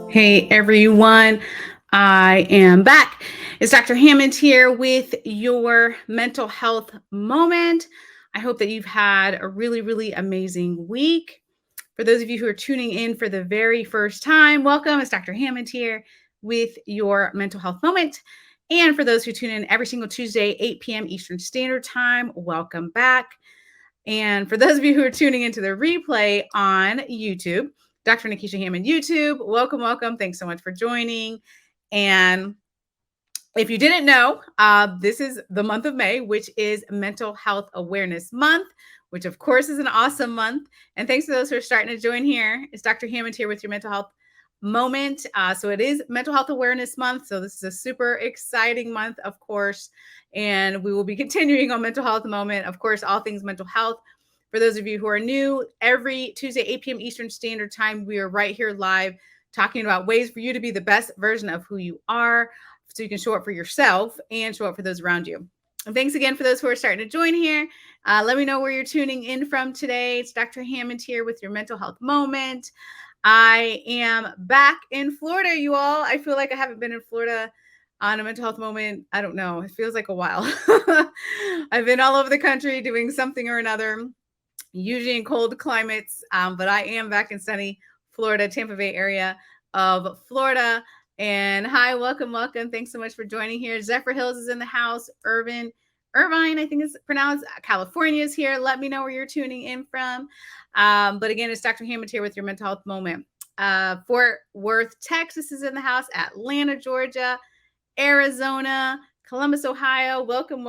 Hey everyone, I am back. It's Dr. Hammond here with your mental health moment. I hope that you've had a really amazing week. For those of you who are tuning in for the very first time, welcome. It's Dr. Hammond here with your mental health moment. And for those who tune in every single Tuesday, 8 p.m. Eastern Standard Time, welcome back. And for those of you who are tuning into the replay on YouTube, Dr. Nekeshiahm on YouTube, welcome. Thanks so much for joining. And if you didn't know, this is the month of May, which is Mental Health Awareness Month, which of course is an awesome month. And thanks to those who are starting to join here. It's Dr. Hammond here with your mental health moment. So it is Mental Health Awareness Month. So this is a super exciting month, of course. And we will be continuing on Mental Health Moment, of course, all things mental health. For those of you who are new, every Tuesday, 8 p.m. Eastern Standard Time, we are right here live talking about ways for you to be the best version of who you are so you can show up for yourself and show up for those around you. And thanks again for those who are starting to join here. Let me know where you're tuning in from today. It's Dr. Hammond here with your mental health moment. I am back in Florida, you all. I feel like I haven't been in Florida on a mental health moment. I don't know. It feels like a while. I've been all over the country doing something or another, usually in cold climates, but I am back in sunny Florida, Tampa Bay area of Florida. And hi, welcome. Thanks so much for joining here. Zephyr Hills is in the house. Irvine, I think it's pronounced. California is here. Let me know where you're tuning in from. But again, it's Dr. Hammond here with your mental health moment. Fort Worth, Texas is in the house. Atlanta, Georgia, Arizona, Columbus, Ohio. Welcome.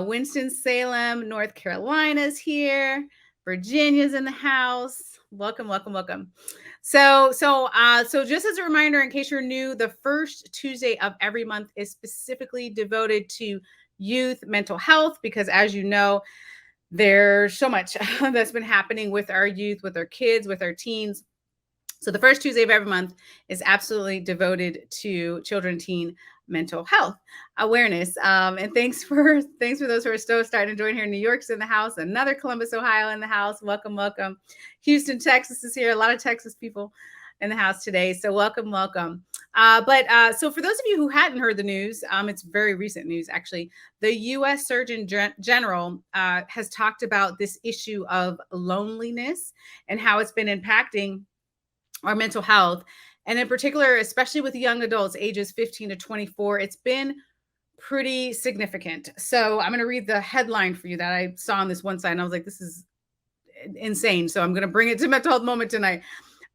Winston-Salem, North Carolina is here. Virginia's in the house. Welcome. So just as a reminder, in case you're new, the first Tuesday of every month is specifically devoted to youth mental health, because as you know, there's so much that's been happening with our youth, with our kids, with our teens. So the first Tuesday of every month is absolutely devoted to children, teen mental health awareness. And thanks for those who are still starting to join here. New York's in the house, another Columbus, Ohio in the house. Welcome. Houston, Texas is here. A lot of Texas people in the house today. So welcome. So for those of you who hadn't heard the news, it's very recent news, actually. The U.S. Surgeon General has talked about this issue of loneliness and how it's been impacting our mental health. And in particular, especially with young adults, ages 15 to 24, it's been pretty significant. So I'm going to read the headline for you that I saw on this one side, and I was like, this is insane. So I'm going to bring it to mental health moment tonight.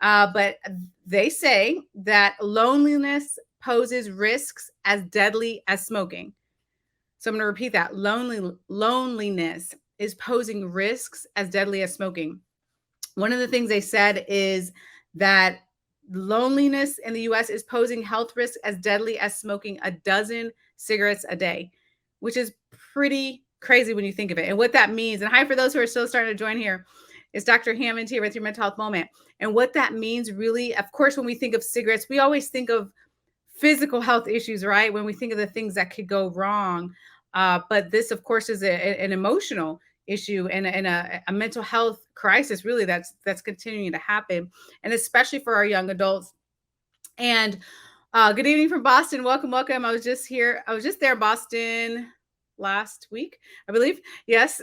But they say that loneliness poses risks as deadly as smoking. So I'm going to repeat that. Loneliness is posing risks as deadly as smoking. One of the things they said is that loneliness in the US is posing health risks as deadly as smoking a dozen cigarettes a day, which is pretty crazy when you think of it. And what that means, and hi for those who are still starting to join here, is Dr. Hammond here with your mental health moment. And what that means really, of course, when we think of cigarettes, we always think of physical health issues, right? When we think of the things that could go wrong. But this, of course, is an emotional issue and a mental health crisis, really, that's continuing to happen, and especially for our young adults. And good evening from Boston. Welcome. I was just there, Boston, last week, I believe. Yes,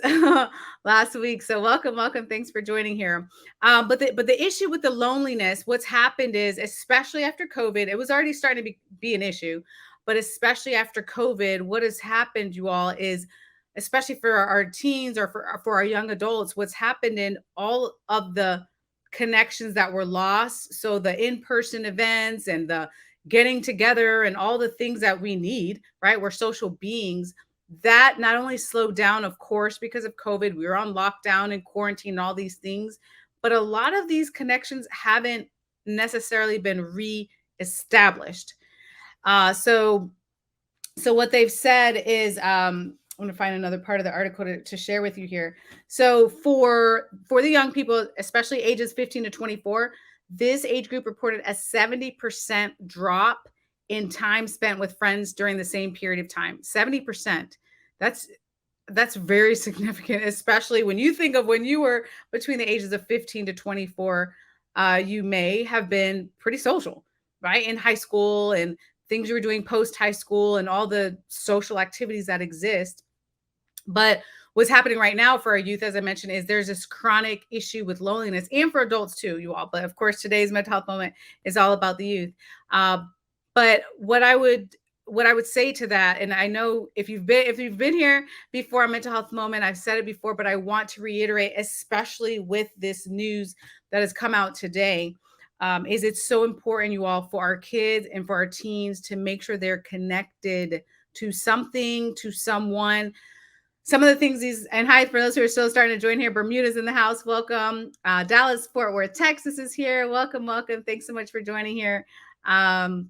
last week. So welcome. Thanks for joining here. But the issue with the loneliness, what's happened is, especially after COVID, it was already starting to be an issue, but especially after COVID, what has happened, you all, is especially for our teens or for our young adults, what's happened in all of the connections that were lost. So the in-person events and the getting together and all the things that we need, right? We're social beings. That not only slowed down, of course, because of COVID, we were on lockdown and quarantine and all these things, but a lot of these connections haven't necessarily been re-established. So what they've said is, I'm going to find another part of the article to share with you here. So for the young people, especially ages 15 to 24, this age group reported a 70% drop in time spent with friends during the same period of time. 70%. That's That's very significant, especially when you think of when you were between the ages of 15 to 24. You may have been pretty social, right? In high school and things you were doing post high school and all the social activities that exist. But what's happening right now for our youth, as I mentioned, is there's this chronic issue with loneliness and for adults too, you all. But of course, today's mental health moment is all about the youth. Uh, but what I would say to that, and I know if you've been here before, a mental health moment, I've said it before, but I want to reiterate, especially with this news that has come out today. Is it's so important, you all, for our kids and for our teens to make sure they're connected to something, to someone. Some of the things these, and hi for those who are still starting to join here. Bermuda's in the house. Welcome. Dallas, Fort Worth, Texas is here. Welcome, welcome. Thanks so much for joining here. Um,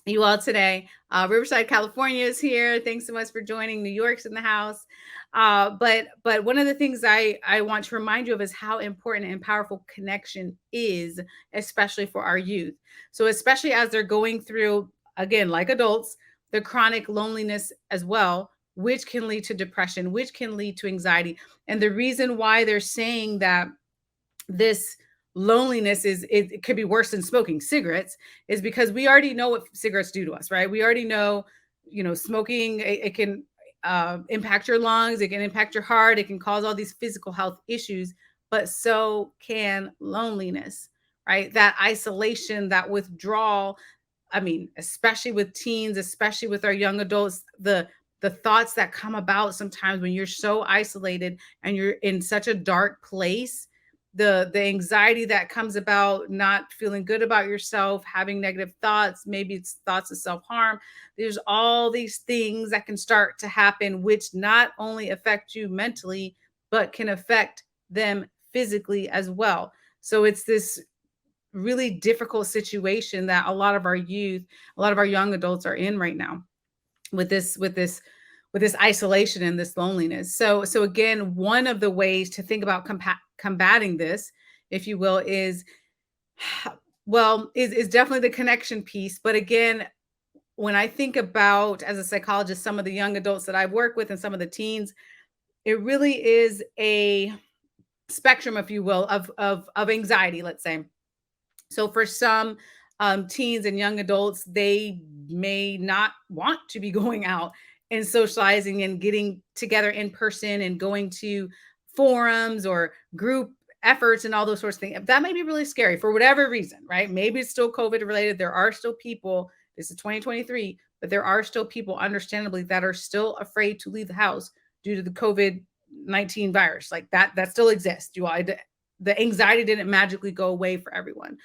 you all today. Riverside, California is here. Thanks so much for joining. New York's in the house. But one of the things I want to remind you of is how important and powerful connection is, especially for our youth. So especially as they're going through, again, like adults, the chronic loneliness as well, which can lead to depression, which can lead to anxiety. And the reason why they're saying that this loneliness it could be worse than smoking cigarettes is because we already know what cigarettes do to us, right? We already know, smoking, it can impact your lungs, it can impact your heart, it can cause all these physical health issues, but so can loneliness, right? That isolation, that withdrawal. I mean, especially with teens, especially with our young adults, the thoughts that come about sometimes when you're so isolated and you're in such a dark place, the anxiety that comes about not feeling good about yourself, having negative thoughts, maybe it's thoughts of self-harm. There's all these things that can start to happen which not only affect you mentally but can affect them physically as well. So it's this really difficult situation that a lot of our youth, a lot of our young adults are in right now with this isolation and this loneliness. So again, one of the ways to think about combating this, if you will, is is definitely the connection piece. But again, when I think about, as a psychologist, some of the young adults that I've worked with and some of the teens, it really is a spectrum, if you will, of anxiety, let's say. So for some teens and young adults, they may not want to be going out and socializing and getting together in person and going to forums or group efforts and all those sorts of things. That may be really scary for whatever reason, right? Maybe it's still COVID related. There are still people, this is 2023, but there are still people, understandably, that are still afraid to leave the house due to the COVID-19 virus. Like that still exists. The anxiety didn't magically go away for everyone.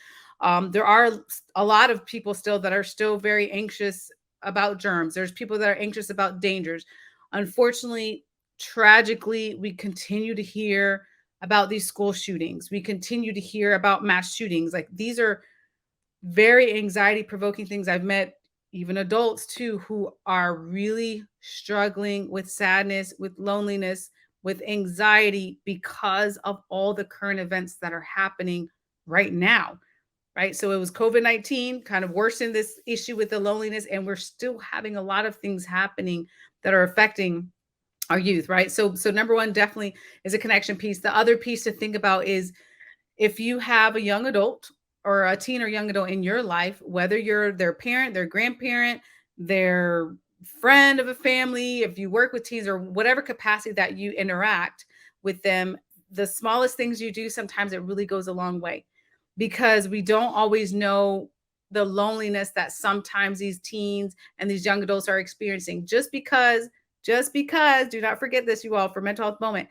There are a lot of people still that are still very anxious about germs. There's people that are anxious about dangers. Unfortunately, tragically, we continue to hear about these school shootings. We continue to hear about mass shootings. Like these are very anxiety provoking things. I've met even adults too who are really struggling with sadness, with loneliness, with anxiety because of all the current events that are happening right now, right? So it was COVID-19 kind of worsened this issue with the loneliness, and we're still having a lot of things happening that are affecting our youth, right? So number one definitely is a connection piece. The other piece to think about is if you have a young adult or a teen or young adult in your life, whether you're their parent, their grandparent, their friend of a family, if you work with teens or whatever capacity that you interact with them, the smallest things you do, sometimes it really goes a long way because we don't always know the loneliness that sometimes these teens and these young adults are experiencing. Just because, do not forget this, you all, for mental health moment.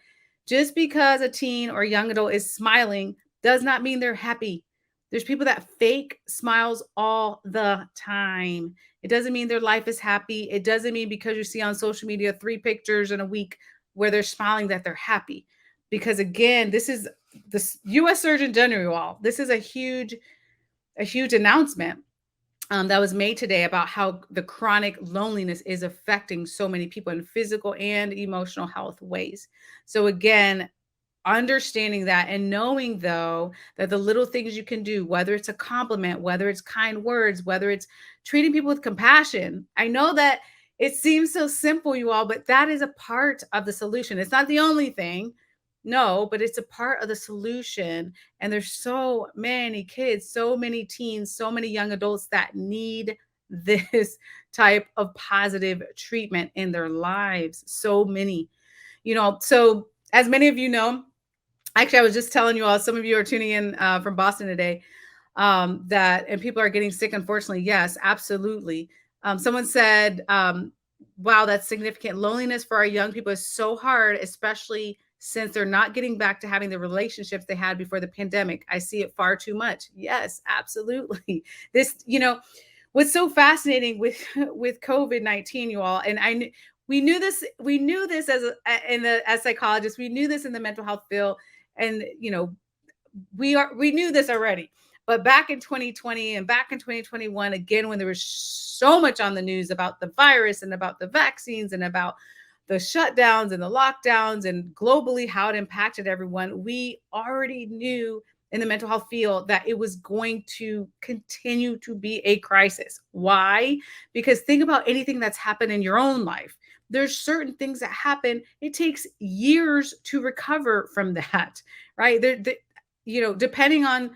Just because a teen or young adult is smiling does not mean they're happy. There's people that fake smiles all the time. It doesn't mean their life is happy. It doesn't mean because you see on social media 3 pictures in a week where they're smiling that they're happy. Because again, this is the U.S. Surgeon General. All this is a huge announcement that was made today about how the chronic loneliness is affecting so many people in physical and emotional health ways. So again, understanding that and knowing though that the little things you can do, whether it's a compliment, whether it's kind words, whether it's treating people with compassion. I know that It seems so simple, you all, but that is a part of the solution. It's not the only thing. No, but it's a part of the solution. And there's so many kids, so many teens, so many young adults that need this type of positive treatment in their lives. So many, so as many of you know, actually, I was just telling you all, some of you are tuning in from Boston today, that, and people are getting sick, unfortunately. Yes, absolutely. Someone said, wow, that's significant. Loneliness for our young people is so hard, especially since they're not getting back to having the relationships they had before the pandemic. I see it far too much. Yes, absolutely. This, what's so fascinating with with COVID-19, you all, and we knew this as as psychologists, we knew this in the mental health field, and we knew this already. But back in 2020 and back in 2021, again, when there was so much on the news about the virus and about the vaccines and about the shutdowns and the lockdowns and globally how it impacted everyone, we already knew in the mental health field that it was going to continue to be a crisis. Why? Because think about anything that's happened in your own life. There's certain things that happen, it takes years to recover from that, right? Depending on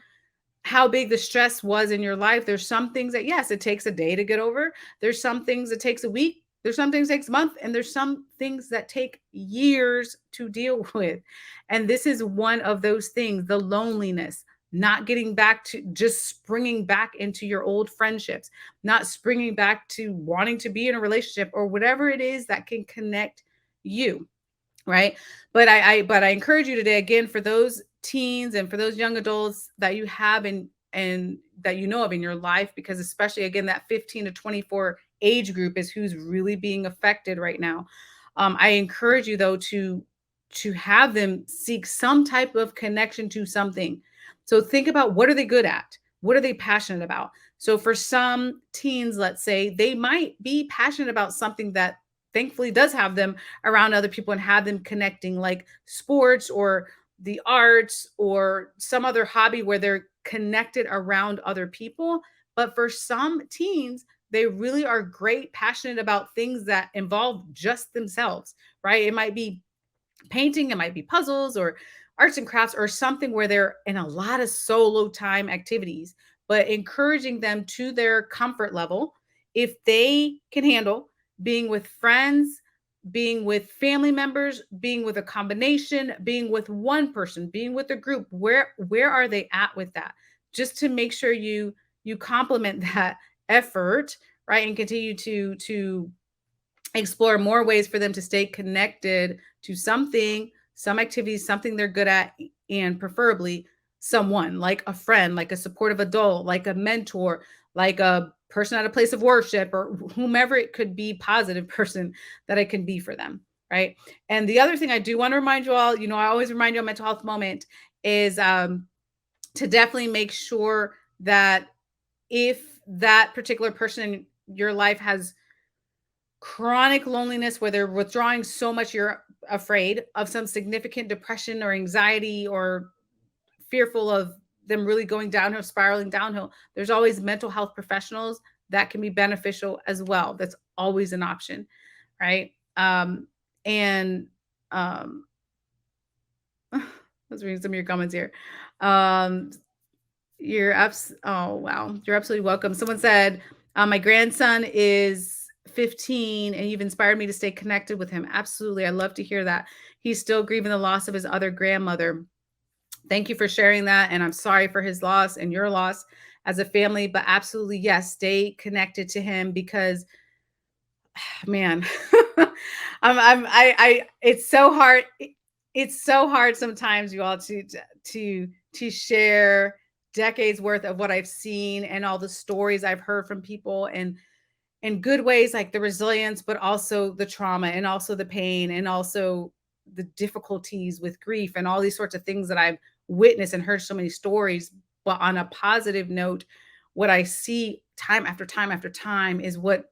how big the stress was in your life, there's some things that, yes, it takes a day to get over. There's some things it takes a week. There's some things it takes a month, and there's some things that take years to deal with. And this is one of those things, the loneliness, not getting back to just springing back into your old friendships, not springing back to wanting to be in a relationship or whatever it is that can connect you. Right. But I encourage you today, again, for those teens and for those young adults that you have and that you know of in your life, because especially again, that 15 to 24 age group is who's really being affected right now. I encourage you though to have them seek some type of connection to something. So think about, what are they good at? What are they passionate about? So for some teens, let's say, they might be passionate about something that thankfully does have them around other people and have them connecting, like sports or the arts or some other hobby where they're connected around other people. But for some teens, they really are great, passionate about things that involve just themselves, right? It might be painting, it might be puzzles or arts and crafts or something where they're in a lot of solo time activities, but encouraging them to their comfort level. If they can handle being with friends, being with family members, being with a combination, being with one person, being with a group, where are they at with that? Just to make sure you complement that effort, right? And continue to explore more ways for them to stay connected to something, some activities, something they're good at, and preferably someone like a friend, like a supportive adult, like a mentor, like a person at a place of worship, or whomever it could be, positive person that it can be for them. Right. And the other thing I do want to remind you all, I always remind you on mental health moment is to definitely make sure that if that particular person in your life has chronic loneliness where they're withdrawing so much you're afraid of some significant depression or anxiety or fearful of them really going downhill, spiraling downhill, there's always mental health professionals that can be beneficial as well. That's always an option, right? And Let's read some of your comments here. um oh wow, you're absolutely welcome. Someone said, my grandson is 15 and you've inspired me to stay connected with him. Absolutely. I love to hear that. He's still grieving the loss of his other grandmother. Thank you for sharing that. And I'm sorry for his loss and your loss as a family, but absolutely, yes, stay connected to him because man, it's so hard. It's so hard sometimes, you all, to share decades worth of what I've seen and all the stories I've heard from people, and in good ways, like the resilience, but also the trauma and also the pain and also the difficulties with grief and all these sorts of things that I've witnessed and heard so many stories. But on a positive note, what I see time after time after time is what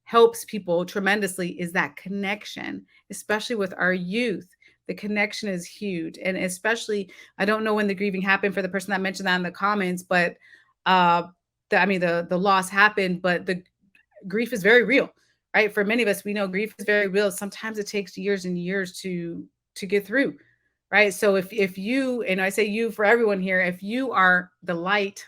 helps people tremendously is that connection, especially with our youth. The connection is huge. And especially, I don't know when the grieving happened for the person that mentioned that in the comments, but the loss happened, but the grief is very real, right? For many of us, we know grief is very real. Sometimes it takes years and years to get through, right? So if you, and I say you for everyone here, if you are the light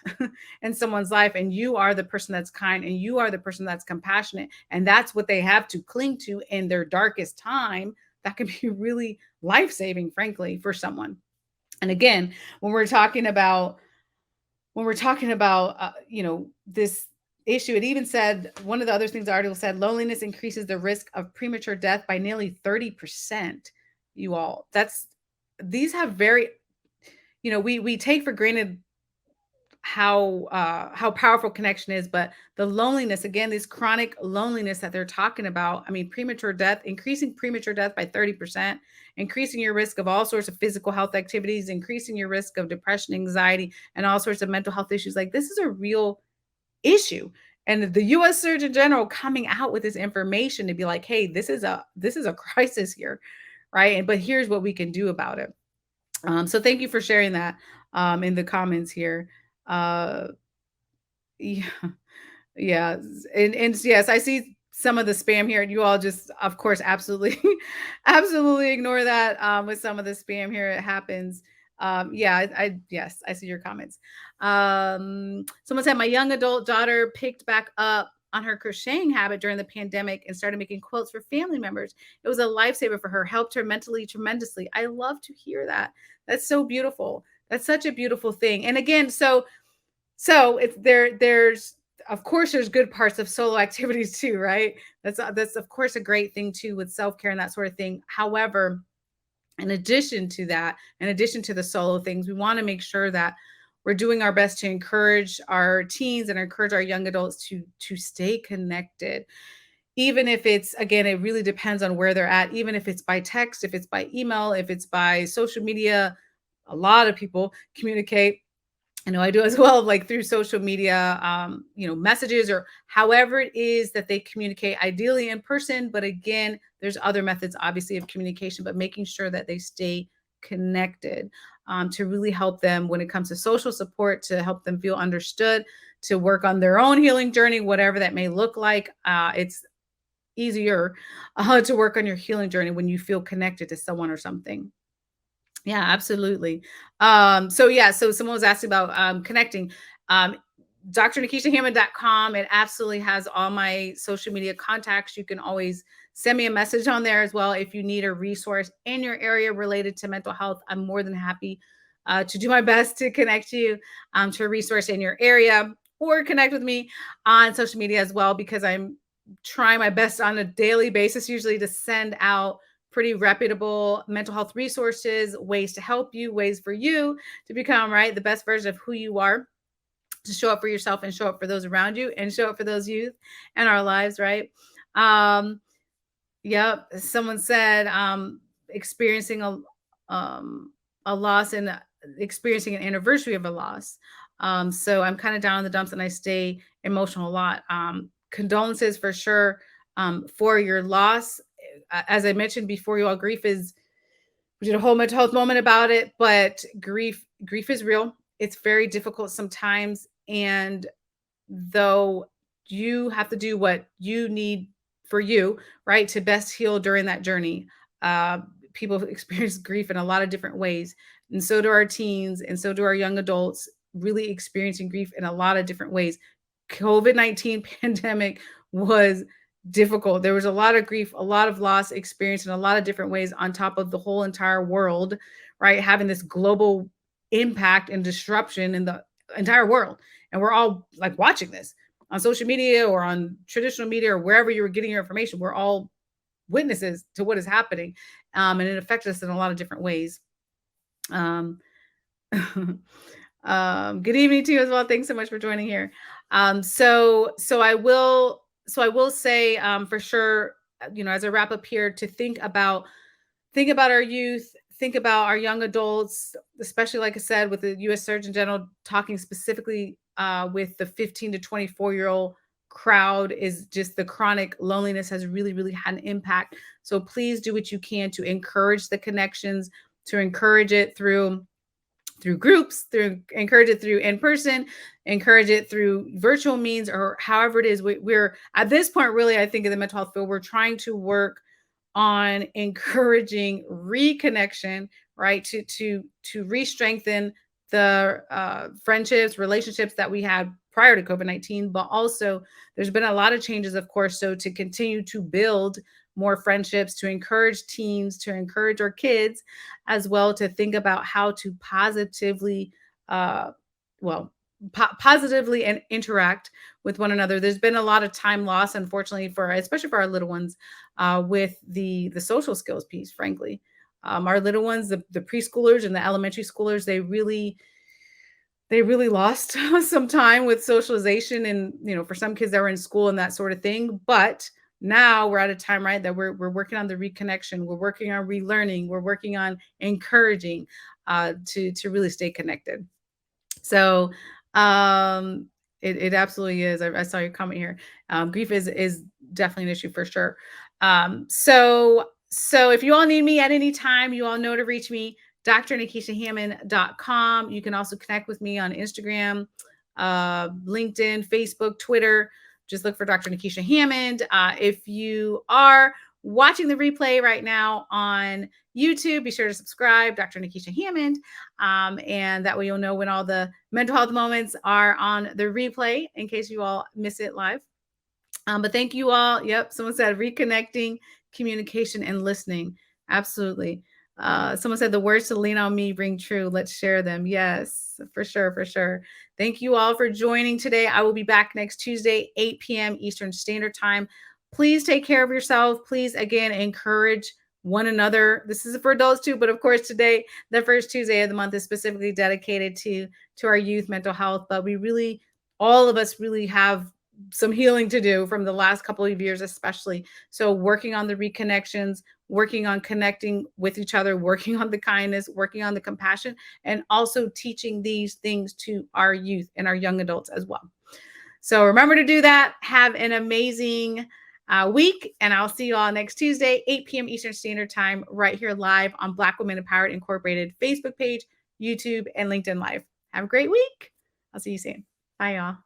in someone's life, and you are the person that's kind, and you are the person that's compassionate, and that's what they have to cling to in their darkest time, that can be really life-saving, frankly, for someone. And again, when we're talking about this issue, it even said, one of the other things the article said, loneliness increases the risk of premature death by nearly 30%. You all, that's, these have very, we take for granted how powerful connection is, but the loneliness, again, this chronic loneliness that they're talking about, I mean, premature death, increasing premature death by 30%, increasing your risk of all sorts of physical health activities, increasing your risk of depression, anxiety, and all sorts of mental health issues. Like, this is a real issue. And the US Surgeon General coming out with this information to be like, hey, this is a crisis here, right? And but here's what we can do about it. So thank you for sharing that in the comments here. Uh, yeah, yeah, and yes, I see some of the spam here. You all just, of course, absolutely, absolutely ignore that. With some of the spam here, it happens. Yeah, yes, I see your comments. Someone said my young adult daughter picked back up on her crocheting habit during the pandemic and started making quilts for family members. It was a lifesaver for her, helped her mentally tremendously. I love to hear that. That's so beautiful. That's such a beautiful thing. And again, so if there's, of course, there's good parts of solo activities too, right? That's of course a great thing too, with self-care and that sort of thing. However, in addition to that, in addition to the solo things, we want to make sure that we're doing our best to encourage our teens and encourage our young adults to stay connected. Even if it's, again, it really depends on where they're at, even if it's by text, if it's by email, if it's by social media. A lot of people communicate, I know I do as well, like through social media, messages, or however it is that they communicate, ideally in person. But again, there's other methods, obviously, of communication, but making sure that they stay connected, to really help them when it comes to social support, to help them feel understood, to work on their own healing journey, whatever that may look like. It's easier to work on your healing journey when you feel connected to someone or something. Yeah, absolutely. So someone was asking about connecting. Um, dr.nekeshiahm.com. It absolutely has all my social media contacts. You can always send me a message on there as well if you need a resource in your area related to mental health. I'm more than happy to do my best to connect you to a resource in your area, or connect with me on social media as well, because I'm trying my best on a daily basis, usually, to send out pretty reputable mental health resources, ways to help you, ways for you to become, right, the best version of who you are, to show up for yourself and show up for those around you and show up for those youth in our lives, right? Um, yep. Someone said experiencing a loss, and experiencing an anniversary of a loss. So I'm kind of down in the dumps and I stay emotional a lot. Condolences for sure for your loss. As I mentioned before, you all, grief is, we did a whole mental health moment about it, but grief is real. It's very difficult sometimes. And though you have to do what you need for you, right, to best heal during that journey. Uh, People experience grief in a lot of different ways. And so do our teens, and so do our young adults, really experiencing grief in a lot of different ways. COVID-19 pandemic was difficult. There was a lot of grief, a lot of loss experienced in a lot of different ways, on top of the whole entire world, right? Having this global impact and disruption in the entire world. And we're all like watching this on social media or on traditional media or wherever you were getting your information. We're all witnesses to what is happening. And it affects us in a lot of different ways. Um, good evening to you as well. Thanks so much for joining here. So I will say, for sure, as I wrap up here, to think about our youth, think about our young adults, especially, like I said, with the U.S. Surgeon General talking specifically with the 15 to 24-year-old crowd, is just the chronic loneliness has really, really had an impact. So please do what you can to encourage the connections, to encourage it through through groups, through encourage it through in person, encourage it through virtual means, or however it is. We're at this point, really, I think in the mental health field, we're trying to work on encouraging reconnection, right? To re-strengthen the friendships, relationships that we had prior to COVID-19, but also there's been a lot of changes, of course. So to continue to build more friendships, to encourage teens, to encourage our kids as well, to think about how to positively, uh, well, positively and interact with one another. There's been a lot of time lost, unfortunately, for especially for our little ones, with the social skills piece. Frankly, our little ones, the preschoolers and the elementary schoolers, they really lost some time with socialization, and for some kids that were in school and that sort of thing. But now we're at a time, right, that we're working on the reconnection, we're working on relearning, we're working on encouraging to really stay connected. So, um, it absolutely is. I saw your comment here. Grief is definitely an issue for sure. So if you all need me at any time, you all know to reach me, dr.nekeshiahm.com. You can also connect with me on Instagram, LinkedIn, Facebook, Twitter. Just look for Dr. Nekeshia Hammond. If you are watching the replay right now on YouTube, be sure to subscribe, Dr. Nekeshia Hammond. And that way you'll know when all the mental health moments are on the replay in case you all miss it live. But thank you all. Yep, someone said reconnecting, communication, and listening. Absolutely. Someone said the words to lean on me ring true. Let's share them. Yes, for sure, for sure. Thank you all for joining today. I will be back next Tuesday, 8 p.m. Eastern Standard Time. Please take care of yourself. Please, again, encourage one another. This is for adults too, but of course, today, the first Tuesday of the month, is specifically dedicated to our youth mental health. But we really, all of us really have some healing to do from the last couple of years, especially. So working on the reconnections, working on connecting with each other, working on the kindness, working on the compassion, and also teaching these things to our youth and our young adults as well. So remember to do that. Have an amazing week, and I'll see you all next Tuesday, 8 p.m. Eastern Standard Time, right here live on Black Women Empowered Incorporated Facebook page, YouTube, and LinkedIn Live. Have a great week. I'll see you soon. Bye, y'all.